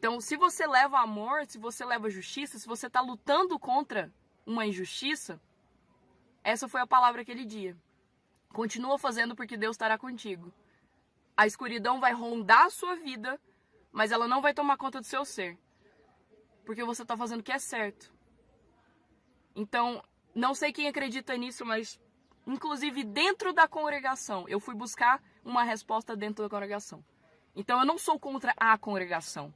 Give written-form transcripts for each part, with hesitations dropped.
Então, se você leva amor, se você leva justiça, se você está lutando contra uma injustiça, essa foi a palavra aquele dia. Continua fazendo porque Deus estará contigo. A escuridão vai rondar a sua vida, mas ela não vai tomar conta do seu ser. Porque você está fazendo o que é certo. Então, não sei quem acredita nisso, mas inclusive dentro da congregação, eu fui buscar uma resposta dentro da congregação. Então, eu não sou contra a congregação.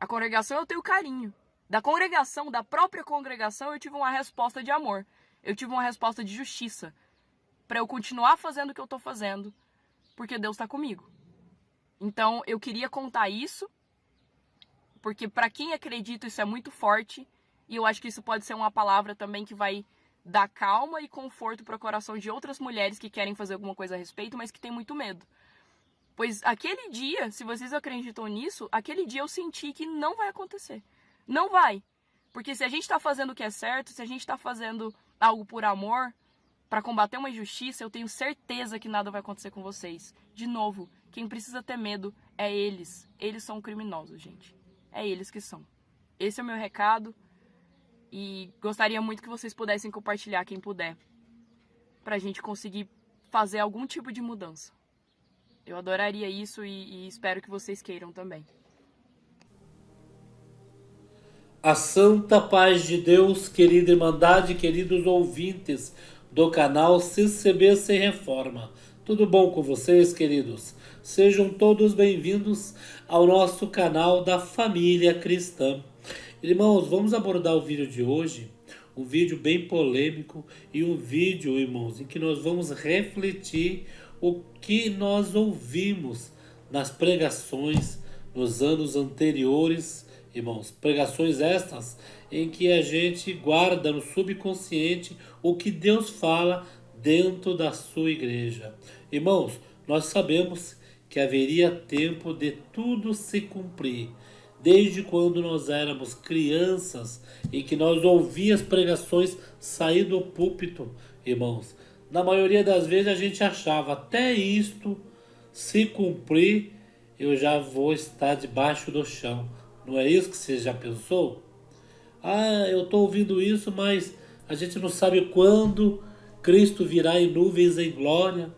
A congregação eu tenho carinho. Da congregação, da própria congregação, eu tive uma resposta de amor. Eu tive uma resposta de justiça. Para eu continuar fazendo o que eu estou fazendo, porque Deus está comigo. Então, eu queria contar isso, porque para quem acredita isso é muito forte, e eu acho que isso pode ser uma palavra também que vai dar calma e conforto para o coração de outras mulheres que querem fazer alguma coisa a respeito, mas que têm muito medo. Pois aquele dia, se vocês acreditam nisso, aquele dia eu senti que não vai acontecer. Não vai. Porque se a gente está fazendo o que é certo, se a gente está fazendo algo por amor, para combater uma injustiça, eu tenho certeza que nada vai acontecer com vocês. De novo, quem precisa ter medo é eles. Eles são criminosos, gente. É eles que são. Esse é o meu recado. E gostaria muito que vocês pudessem compartilhar, quem puder, para a gente conseguir fazer algum tipo de mudança. Eu adoraria isso e espero que vocês queiram também. A santa paz de Deus, querida Irmandade, queridos ouvintes do canal CCB Sem Reforma. Tudo bom com vocês, queridos? Sejam todos bem-vindos ao nosso canal da Família Cristã. Irmãos, vamos abordar o vídeo de hoje, um vídeo bem polêmico e um vídeo, irmãos, em que nós vamos refletir o que nós ouvimos nas pregações nos anos anteriores, irmãos. Pregações estas em que a gente guarda no subconsciente o que Deus fala dentro da sua igreja. Irmãos, nós sabemos que haveria tempo de tudo se cumprir. Desde quando nós éramos crianças e que nós ouvíamos as pregações sair do púlpito, irmãos, na maioria das vezes a gente achava, até isto se cumprir, eu já vou estar debaixo do chão. Não é isso que você já pensou? Ah, eu estou ouvindo isso, mas a gente não sabe quando Cristo virá em nuvens em glória.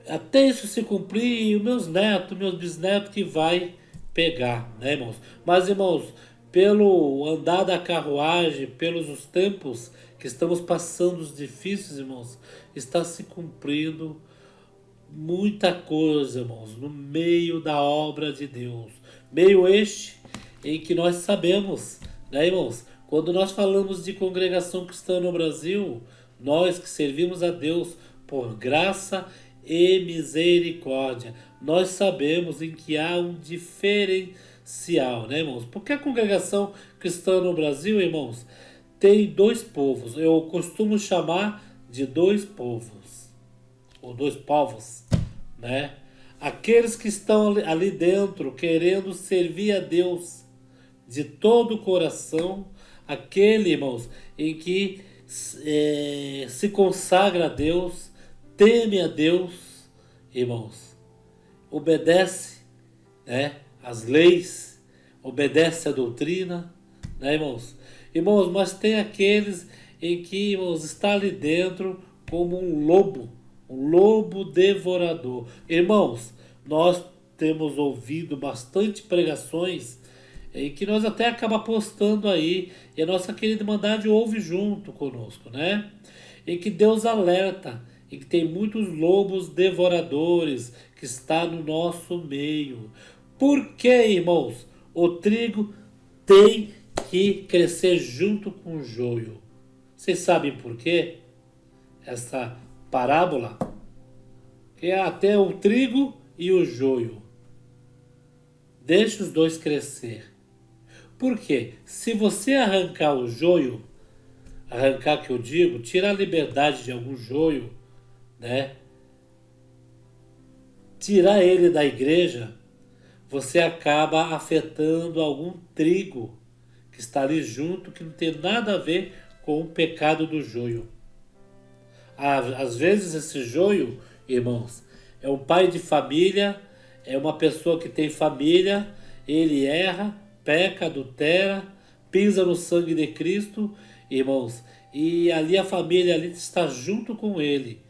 Até isso se cumprir, e os meus netos, meus bisnetos que vai pegar, né, irmãos? Mas, irmãos, pelo andar da carruagem, pelos os tempos que estamos passando, os difíceis, irmãos, está se cumprindo muita coisa, irmãos, no meio da obra de Deus. Meio este em que nós sabemos, né, irmãos? Quando nós falamos de congregação cristã no Brasil, nós que servimos a Deus por graça e misericórdia, nós sabemos em que há um diferencial, né, irmãos? Porque a congregação cristã no Brasil, irmãos, tem dois povos. Eu costumo chamar de dois povos, ou dois povos, né? Aqueles que estão ali dentro querendo servir a Deus de todo o coração, aquele, irmãos, em que se consagra a Deus, teme a Deus, irmãos, obedece, né, as leis, obedece a doutrina, né, irmãos? Irmãos, mas tem aqueles em que, irmãos, está ali dentro como um lobo devorador. Irmãos, nós temos ouvido bastante pregações em que nós até acaba postando aí, e a nossa querida Irmandade ouve junto conosco, né? Em que Deus alerta, em que tem muitos lobos devoradores que está no nosso meio. Por que, irmãos? O trigo tem que crescer junto com o joio. Vocês sabem por quê? Essa parábola, que é até o trigo e o joio. Deixa os dois crescer. Por quê? Se você arrancar o joio, arrancar que eu digo, tirar a liberdade de algum joio, né? Tirar ele da igreja, você acaba afetando algum trigo que está ali junto, que não tem nada a ver com o pecado do joio. Às vezes esse joio, irmãos, é um pai de família, é uma pessoa que tem família ele erra, peca, adultera, pisa no sangue de Cristo, irmãos, e ali a família ali está junto com ele.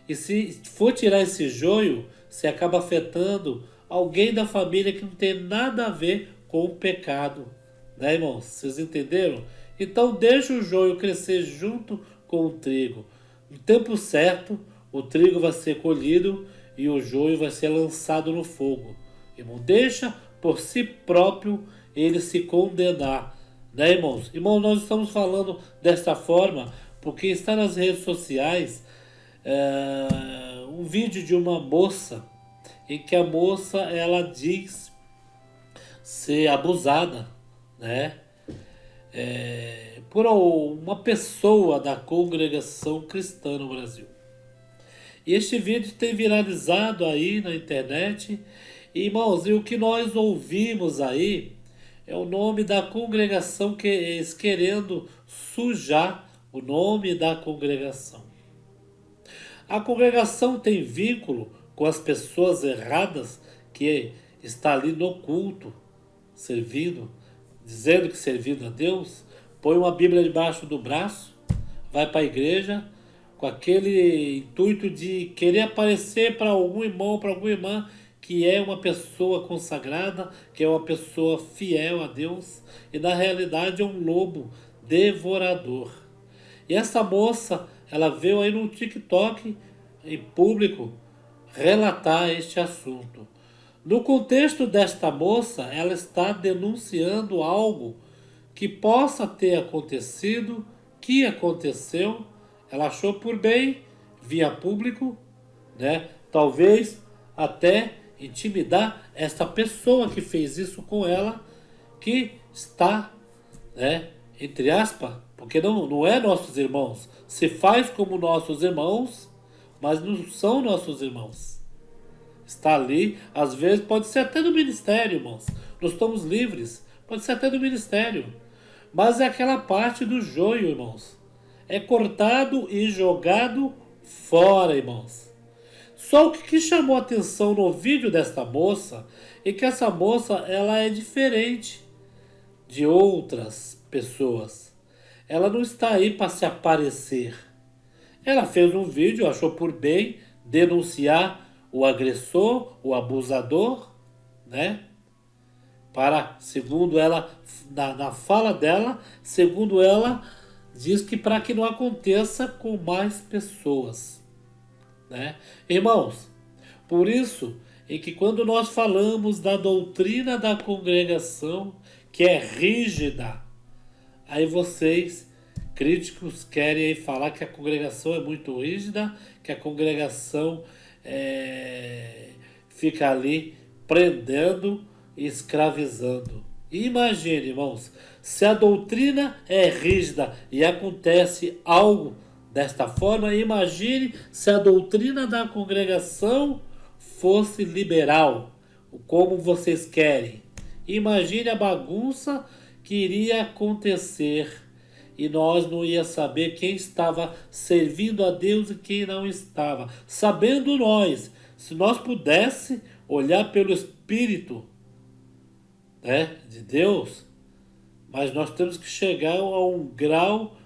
E se for tirar esse joio, você acaba afetando alguém da família que não tem nada a ver com o pecado. Né, irmãos? Vocês entenderam? Então deixa o joio crescer junto com o trigo. No tempo certo, o trigo vai ser colhido e o joio vai ser lançado no fogo. Irmão, deixa por si próprio ele se condenar. Né, irmãos? Irmãos, nós estamos falando desta forma porque está nas redes sociais um vídeo de uma moça em que a moça ela diz ser abusada, né, por uma pessoa da congregação cristã no Brasil. E este vídeo tem viralizado aí na internet. E, irmãos, e o que nós ouvimos aí é o nome da congregação querendo sujar o nome da congregação. A congregação tem vínculo com as pessoas erradas que está ali no culto, servindo, dizendo que servindo a Deus, põe uma Bíblia debaixo do braço, vai para a igreja com aquele intuito de querer aparecer para algum irmão, para alguma irmã que é uma pessoa consagrada, que é uma pessoa fiel a Deus, e na realidade é um lobo devorador. E essa moça, ela veio aí no TikTok, em público, relatar este assunto. No contexto desta moça, ela está denunciando algo que possa ter acontecido, que aconteceu, ela achou por bem, via público, né? Talvez até intimidar essa pessoa que fez isso com ela, que está, né, entre aspas, porque não é nossos irmãos, se faz como nossos irmãos, mas não são nossos irmãos. Está ali, às vezes pode ser até do ministério, irmãos. Nós estamos livres, pode ser até do ministério. Mas é aquela parte do joio, irmãos. É cortado e jogado fora, irmãos. Só o que chamou a atenção no vídeo desta moça é que essa moça ela é diferente de outras pessoas. Ela não está aí para se aparecer. Ela fez um vídeo, achou por bem denunciar o agressor, o abusador, né? Para, segundo ela, na fala dela, segundo ela, diz que para que não aconteça com mais pessoas, né? Irmãos, por isso é que quando nós falamos da doutrina da congregação, que é rígida, aí vocês, críticos, querem falar que a congregação é muito rígida, que a congregação fica ali prendendo e escravizando. Imagine, irmãos, se a doutrina é rígida e acontece algo desta forma, imagine se a doutrina da congregação fosse liberal, como vocês querem. Imagine a bagunça que iria acontecer e nós não ia saber quem estava servindo a Deus e quem não estava. Sabendo nós, se nós pudesse olhar pelo Espírito, né, de Deus, mas nós temos que chegar a um grau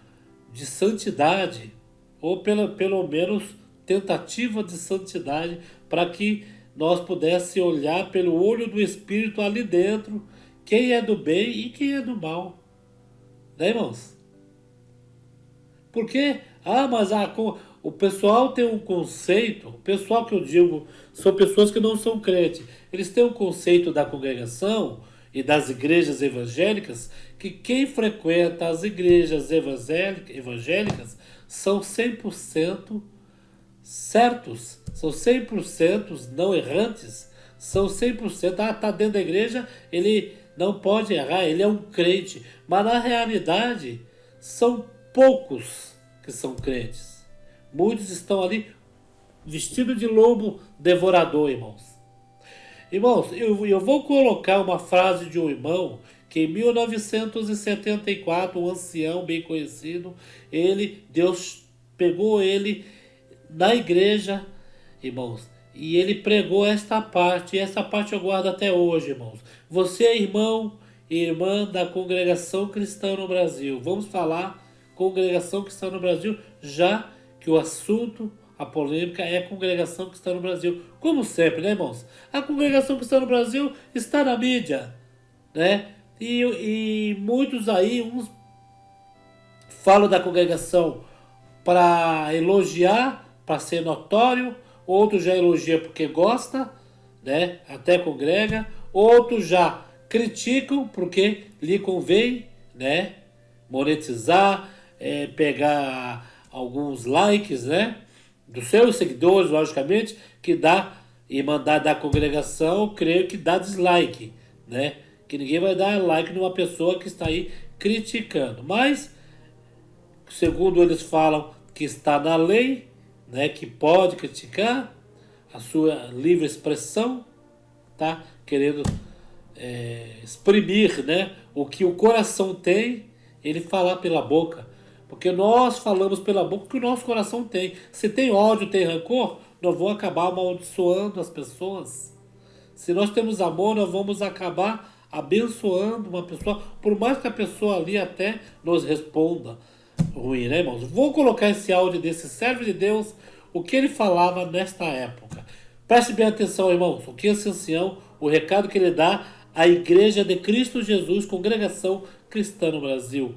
de santidade, ou pelo menos tentativa de santidade, para que nós pudéssemos olhar pelo olho do Espírito ali dentro, quem é do bem e quem é do mal. Né, irmãos? Porque, mas o pessoal tem um conceito, o pessoal que eu digo são pessoas que não são crentes, eles têm um conceito da congregação e das igrejas evangélicas, que quem frequenta as igrejas evangélicas são 100% certos, são 100% não errantes, são 100%, tá dentro da igreja, ele não pode errar, ele é um crente, mas na realidade são poucos que são crentes. Muitos estão ali vestidos de lobo devorador, irmãos. Irmãos, eu vou colocar uma frase de um irmão que em 1974, um ancião bem conhecido, Deus pegou ele na igreja, irmãos, E ele pregou esta parte, e essa parte eu guardo até hoje, irmãos. Você é irmão e irmã da congregação cristã no Brasil. Vamos falar congregação cristã no Brasil, já que o assunto, a polêmica é a congregação cristã no Brasil. Como sempre, né, irmãos? A congregação cristã no Brasil está na mídia, né? E muitos aí, uns falam da congregação para elogiar, para ser notório, outros já elogia porque gosta, né? Até congrega, outros já criticam porque lhe convém, né? Monetizar, pegar alguns likes, né? Dos seus seguidores, logicamente, que dá e mandar da congregação, creio que dá dislike, né? Que ninguém vai dar like numa pessoa que está aí criticando. Mas, segundo eles falam que está na lei, né? Que pode criticar a sua livre expressão, tá? Querendo exprimir, né? O que o coração tem, ele falar pela boca. Porque nós falamos pela boca o que o nosso coração tem. Se tem ódio, tem rancor, nós vamos acabar amaldiçoando as pessoas. Se nós temos amor, nós vamos acabar abençoando uma pessoa, por mais que a pessoa ali até nos responda ruim, né, irmãos? Vou colocar esse áudio desse servo de Deus, o que ele falava nesta época. Preste bem atenção, irmãos, o que esse ancião, o recado que ele dá à Igreja de Cristo Jesus, congregação cristã no Brasil.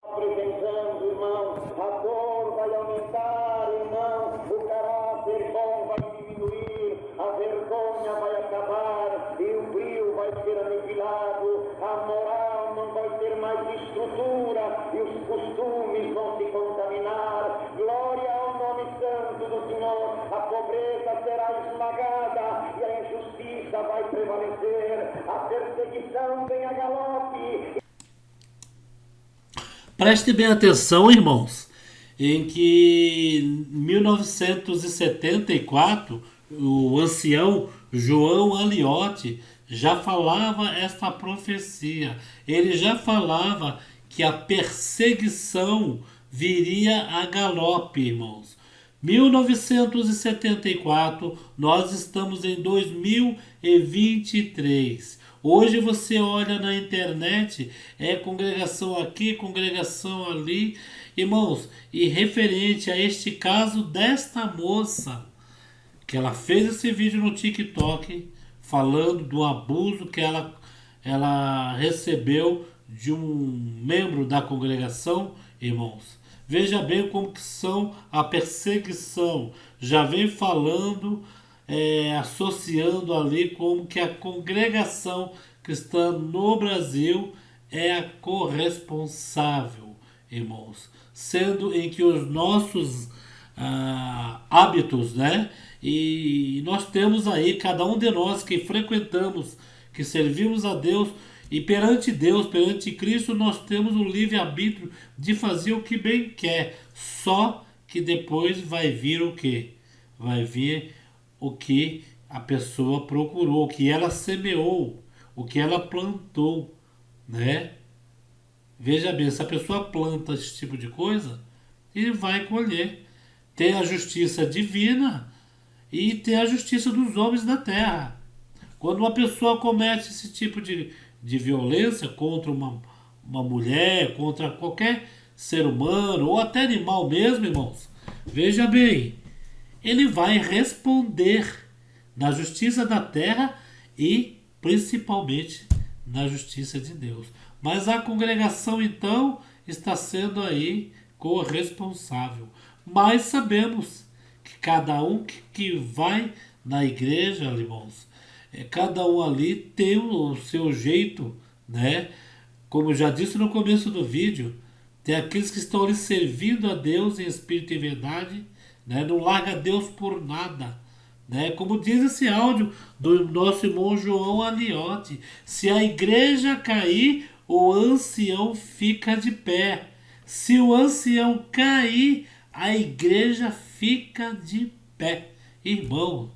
Apresentando, irmão, a dor vai aumentar, irmão, o caráter bom vai diminuir, a vergonha vai acabar, e o brilho vai ser aniquilado, a moral não vai ter mais estrutura, e os costumes vão se contaminar. Glória ao nome santo do Senhor, a pobreza será esmagada, e a injustiça vai prevalecer, a perseguição vem a galope. Preste bem atenção, irmãos, em que em 1974 o ancião João Aliotti já falava esta profecia. Ele já falava que a perseguição viria a galope, irmãos. 1974, nós estamos em 2023. Hoje você olha na internet, congregação aqui, congregação ali. Irmãos, e referente a este caso desta moça, que ela fez esse vídeo no TikTok, falando do abuso que ela recebeu de um membro da congregação, irmãos. Veja bem como que são a perseguição. Já vem falando, associando ali como que a congregação cristã no Brasil é a corresponsável, irmãos. Sendo em que os nossos hábitos, né? E nós temos aí, cada um de nós que frequentamos, que servimos a Deus, e perante Deus, perante Cristo, nós temos o livre-arbítrio de fazer o que bem quer. Só que depois vai vir o quê? Vai vir o que a pessoa procurou, o que ela semeou, o que ela plantou, né? Veja bem, se a pessoa planta esse tipo de coisa, ele vai colher. Tem a justiça divina e tem a justiça dos homens da terra. Quando uma pessoa comete esse tipo de violência contra uma mulher, contra qualquer ser humano ou até animal mesmo, irmãos, veja bem, ele vai responder na justiça da terra e principalmente na justiça de Deus. Mas a congregação então está sendo aí corresponsável. Mas sabemos que cada um que vai na igreja, irmãos, cada um ali tem o seu jeito, né? Como eu já disse no começo do vídeo, tem aqueles que estão ali servindo a Deus em espírito e verdade, né? Não larga Deus por nada, né? Como diz esse áudio do nosso irmão João Aliotti, se a igreja cair, o ancião fica de pé. Se o ancião cair, a igreja fica de pé. Irmão,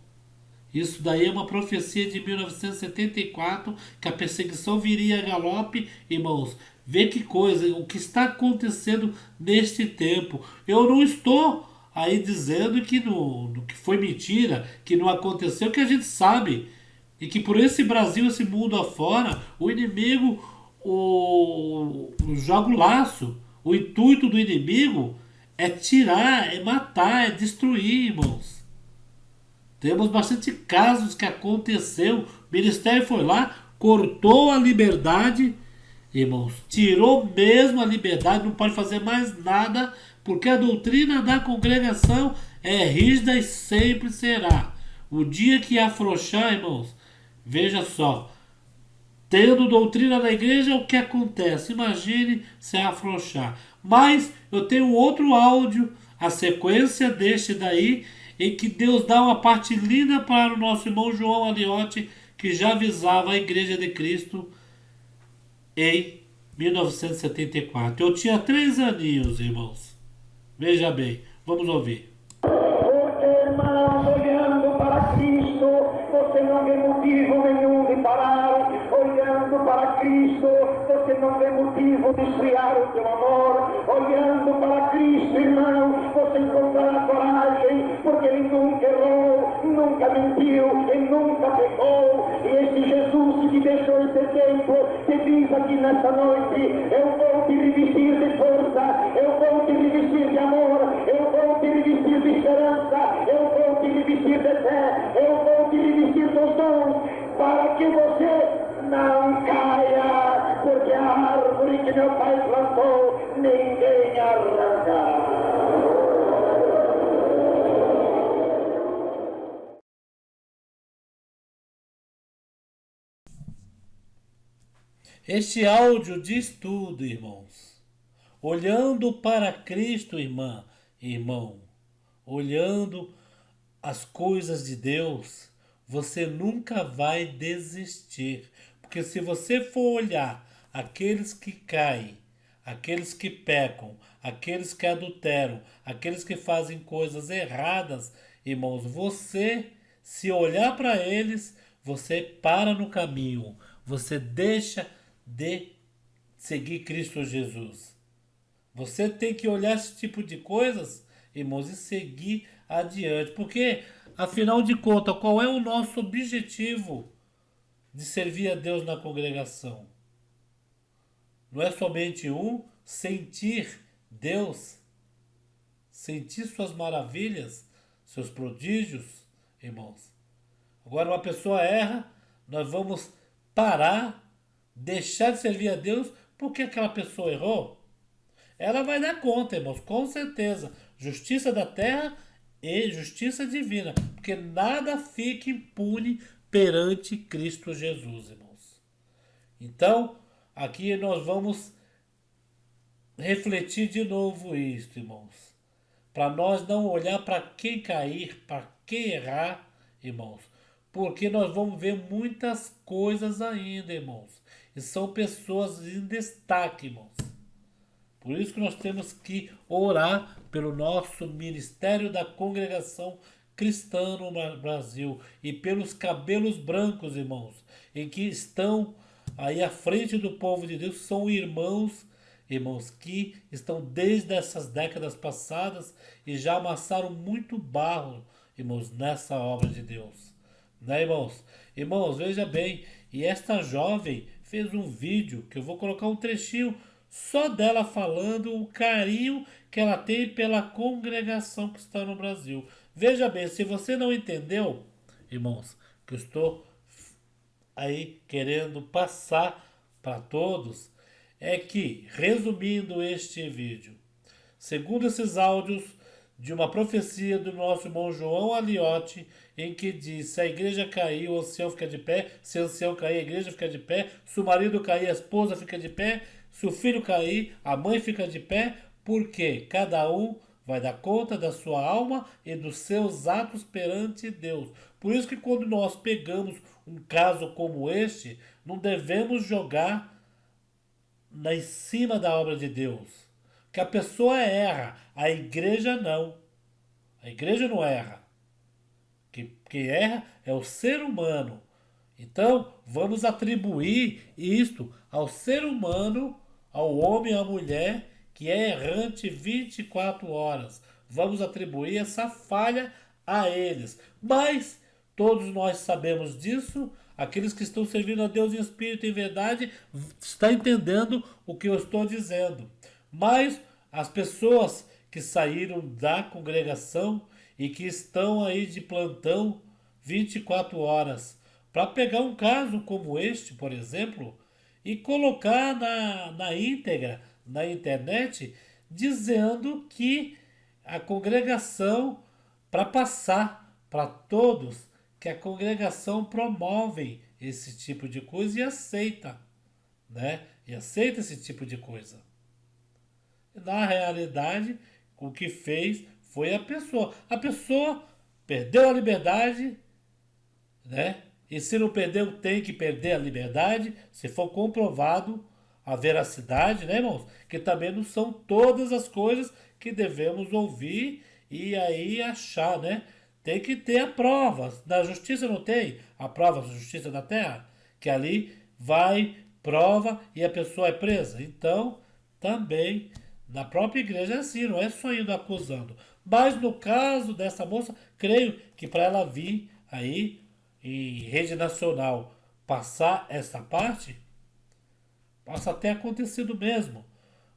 isso daí é uma profecia de 1974, que a perseguição viria a galope. Irmãos, vê que coisa, o que está acontecendo neste tempo. Eu não estou aí dizendo que, que foi mentira, que não aconteceu, que a gente sabe. E que por esse Brasil, esse mundo afora, o inimigo joga o laço. O intuito do inimigo é tirar, é matar, é destruir, irmãos. Temos bastante casos que aconteceu. O ministério foi lá, cortou a liberdade, irmãos. Tirou mesmo a liberdade, não pode fazer mais nada, porque a doutrina da congregação é rígida e sempre será. O dia que afrouxar, irmãos, veja só. Tendo doutrina da igreja, o que acontece? Imagine se afrouxar. Mas eu tenho outro áudio, a sequência deste daí, em que Deus dá uma parte linda para o nosso irmão João Aliotti, que já avisava a Igreja de Cristo em 1974. Eu tinha 3 aninhos, irmãos. Veja bem, vamos ouvir. Porque, irmãos, olhando para Cristo, você não vê motivo nenhum de parar. Olhando para Cristo, você não vê motivo de esfriar o teu amor. Olhando para Cristo, irmão, você encontrará coragem, porque Ele nunca errou, nunca mentiu e nunca pecou. E esse Jesus que te deixou esse exemplo, que diz aqui nesta noite: eu vou te revestir de força, eu vou te revestir de amor, eu vou te revestir de esperança, eu vou te revestir de fé, eu vou te revestir dos dons, para que você não caia, porque a árvore que meu pai plantou, ninguém arranca. Este áudio diz tudo, irmãos. Olhando para Cristo, irmão, olhando as coisas de Deus, você nunca vai desistir. Porque se você for olhar aqueles que caem, aqueles que pecam, aqueles que adulteram, aqueles que fazem coisas erradas, irmãos, você, se olhar para eles, você para no caminho, você deixa de seguir Cristo Jesus. Você tem que olhar esse tipo de coisas, irmãos, e seguir adiante. Porque, afinal de contas, qual é o nosso objetivo de servir a Deus na congregação? Não é somente sentir Deus, sentir suas maravilhas, seus prodígios, irmãos. Agora, uma pessoa erra, nós vamos parar, deixar de servir a Deus porque aquela pessoa errou. Ela vai dar conta, irmãos, com certeza. Justiça da terra e justiça divina. Porque nada fica impune perante Cristo Jesus, irmãos. Então, aqui nós vamos refletir de novo isto, irmãos. Para nós não olhar para quem cair, para quem errar, irmãos. Porque nós vamos ver muitas coisas ainda, irmãos. E são pessoas em destaque, irmãos. Por isso que nós temos que orar pelo nosso ministério da congregação cristã no Brasil e pelos cabelos brancos, irmãos, em que estão aí à frente do povo de Deus, são irmãos que estão desde essas décadas passadas e já amassaram muito barro, irmãos, nessa obra de Deus. Né, irmãos? Irmãos, veja bem, e esta jovem fez um vídeo, que eu vou colocar um trechinho só dela falando o carinho que ela tem pela congregação que está no Brasil. Veja bem, se você não entendeu, irmãos, que eu estou aí querendo passar para todos, é que, resumindo este vídeo, segundo esses áudios de uma profecia do nosso irmão João Aliotti, em que diz: se a igreja cair, o ancião fica de pé; se o ancião cair, a igreja fica de pé; se o marido cair, a esposa fica de pé; se o filho cair, a mãe fica de pé, porque cada um vai dar conta da sua alma e dos seus atos perante Deus. Por isso que quando nós pegamos um caso como este, não devemos jogar em cima da obra de Deus. Que a pessoa erra, a igreja não. A igreja não erra. Quem erra é o ser humano. Então, vamos atribuir isto ao ser humano, ao homem e à mulher, que é errante 24 horas. vamos atribuir essa falha a eles. Mas todos nós sabemos disso. Aqueles que estão servindo a Deus em espírito e em verdade estão entendendo o que eu estou dizendo. Mas as pessoas que saíram da congregação e que estão aí de plantão 24 horas para pegar um caso como este, por exemplo, e colocar na íntegra, na internet, dizendo que a congregação, para passar para todos, que a congregação promove esse tipo de coisa e aceita, né? E aceita esse tipo de coisa. Na realidade, o que fez foi a pessoa. A pessoa perdeu a liberdade, né? E se não perdeu, tem que perder a liberdade, se for comprovado a veracidade, né, irmãos? Que também não são todas as coisas que devemos ouvir e aí achar, né? Tem que ter a prova. Na justiça não tem a prova da justiça da terra? Que ali vai, prova e a pessoa é presa. Então, também, na própria igreja é assim, não é só indo acusando. Mas no caso dessa moça, creio que para ela vir aí em rede nacional passar essa parte, possa ter acontecido mesmo.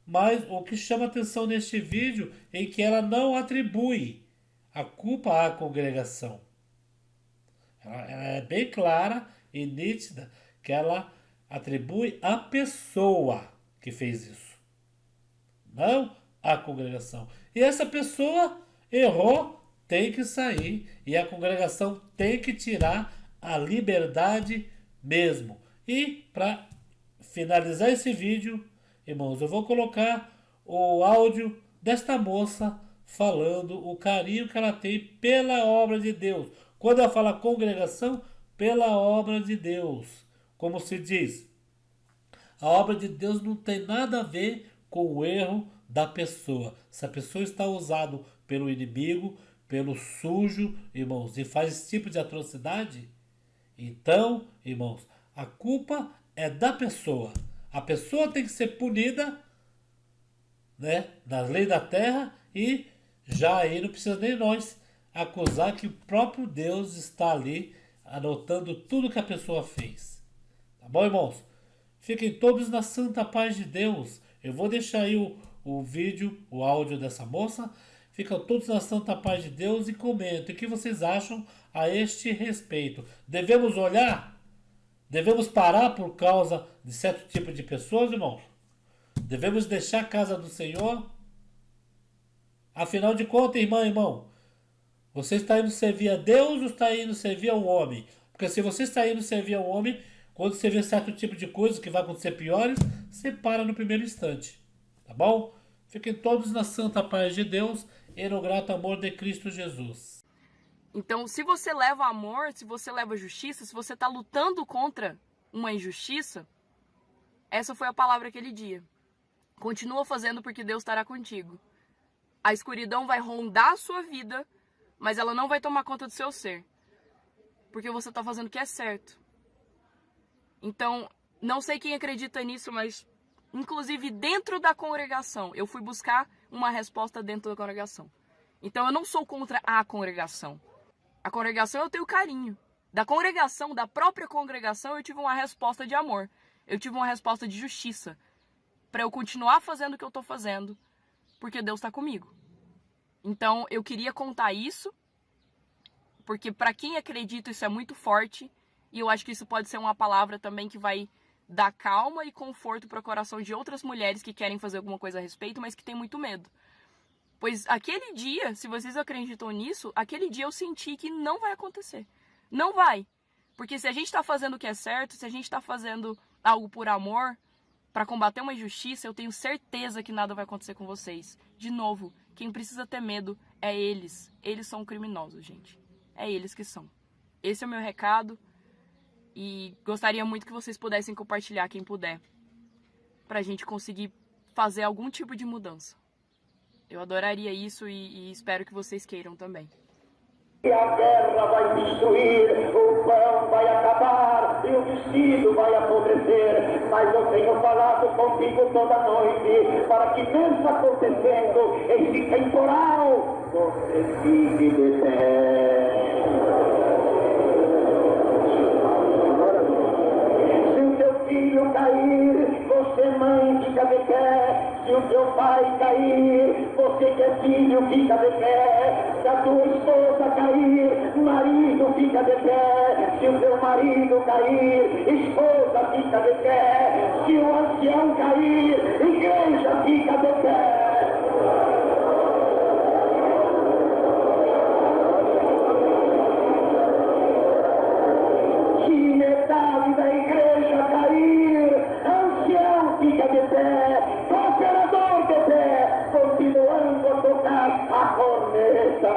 Mas o que chama atenção neste vídeo é que ela não atribui a culpa à congregação. Ela é bem clara e nítida que ela atribui à pessoa que fez isso, não à congregação. E essa pessoa errou, tem que sair e a congregação tem que tirar a liberdade mesmo. E para finalizar esse vídeo, irmãos, eu vou colocar o áudio desta moça falando o carinho que ela tem pela obra de Deus. Quando ela fala congregação, pela obra de Deus. Como se diz, a obra de Deus não tem nada a ver com o erro da pessoa. Se a pessoa está usada pelo inimigo, pelo sujo, irmãos, e faz esse tipo de atrocidade, então, irmãos, a culpa é da pessoa. A pessoa tem que ser punida, né, nas leis da terra, e já aí não precisa nem nós acusar que o próprio Deus está ali anotando tudo que a pessoa fez. Tá bom, irmãos? Fiquem todos na santa paz de Deus. Eu vou deixar aí o vídeo, o áudio dessa moça. Ficam todos na santa paz de Deus e comentem o que vocês acham a este respeito. Devemos olhar? Devemos parar por causa de certo tipo de pessoas, irmãos? Devemos deixar a casa do Senhor? Afinal de contas, irmão, você está indo servir a Deus ou está indo servir ao homem? Porque se você está indo servir ao homem, quando você vê certo tipo de coisa que vai acontecer piores, você para no primeiro instante. Tá bom? Fiquem todos na santa paz de Deus e no grato amor de Cristo Jesus. Então, se você leva amor, se você leva justiça, se você está lutando contra uma injustiça, essa foi a palavra aquele dia. Continua fazendo porque Deus estará contigo. A escuridão vai rondar a sua vida, mas ela não vai tomar conta do seu ser. Porque você está fazendo o que é certo. Então, não sei quem acredita nisso, mas inclusive dentro da congregação, eu fui buscar uma resposta dentro da congregação. Então, eu não sou contra a congregação. A congregação eu tenho carinho. Da congregação, da própria congregação, eu tive uma resposta de amor. Eu tive uma resposta de justiça. Para eu continuar fazendo o que eu estou fazendo, porque Deus está comigo. Então, eu queria contar isso, porque para quem acredita isso é muito forte, e eu acho que isso pode ser uma palavra também que vai dar calma e conforto para o coração de outras mulheres que querem fazer alguma coisa a respeito, mas que têm muito medo. Pois aquele dia, se vocês acreditam nisso, aquele dia eu senti que não vai acontecer. Não vai. Porque se a gente está fazendo o que é certo, se a gente está fazendo algo por amor, para combater uma injustiça, eu tenho certeza que nada vai acontecer com vocês. De novo, quem precisa ter medo é eles. Eles são criminosos, gente. É eles que são. Esse é o meu recado. E gostaria muito que vocês pudessem compartilhar, quem puder, pra gente conseguir fazer algum tipo de mudança. Eu adoraria isso e espero que vocês queiram também. E a guerra vai destruir, o pão vai acabar e o vestido vai apodrecer. Mas eu tenho falado contigo toda noite, para que mesmo acontecendo esse temporal, você fique de pé. Se o teu filho cair, você mãe fica de pé. Se o teu pai cair, você que é filho fica de pé. Se a tua esposa cair, marido fica de pé. Se o teu marido cair, esposa fica de pé. Se o ancião cair, igreja fica de pé. Se metade da igreja cair, ancião fica de pé, cooperador de pé, continuando a tocar a corneta.